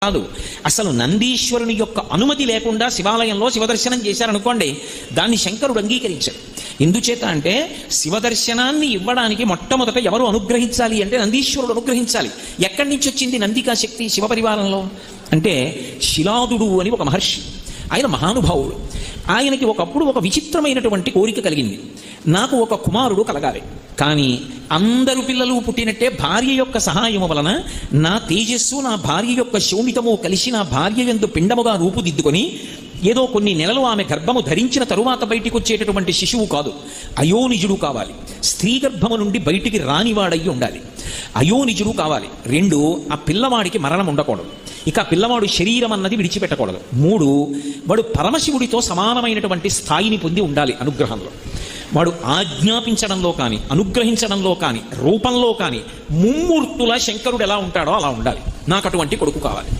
కాదు. అసలు నందీశ్వరుని యొక్క అనుమతి లేకుండా శివాలయంలో శివదర్శనం చేశారనుకోండి, దాన్ని శంకరుడు అంగీకరించాడు. ఎందుచేత అంటే శివదర్శనాన్ని ఇవ్వడానికి మొట్టమొదట ఎవరు అనుగ్రహించాలి అంటే నందీశ్వరుడు అనుగ్రహించాలి. ఎక్కడి నుంచి వచ్చింది నందికా శక్తి శివపరివారంలో అంటే శిలాదుడు అని ఒక మహర్షి, ఆయన మహానుభావుడు. ఆయనకి ఒకప్పుడు ఒక విచిత్రమైనటువంటి కోరిక కలిగింది, నాకు ఒక కుమారుడు కలగాలి, కానీ అందరు పిల్లలు పుట్టినట్టే భార్య యొక్క సహాయము వలన నా తేజస్సు నా భార్య యొక్క శోణితము కలిసి నా భార్య యందు పిండముగా రూపుదిద్దుకొని ఏదో కొన్ని నెలలు ఆమె గర్భము ధరించిన తరువాత బయటికి వచ్చేటటువంటి శిశువు కాదు, అయోనిజుడు కావాలి. స్త్రీ గర్భము నుండి బయటికి రానివాడయ్యి ఉండాలి, అయోనిజుడు కావాలి. 2, ఆ పిల్లవాడికి మరణం ఉండకూడదు, ఇక పిల్లవాడు శరీరం అన్నది విడిచిపెట్టకూడదు. 3, వాడు పరమశివుడితో సమానమైనటువంటి స్థాయిని పొంది ఉండాలి అనుగ్రహంలో. వాడు ఆజ్ఞాపించడంలో కానీ అనుగ్రహించడంలో కానీ రూపంలో కానీ ముమ్మూర్తుల శంకరుడు ఎలా ఉంటాడో అలా ఉండాలి. నాకు అటువంటి కొడుకు కావాలి.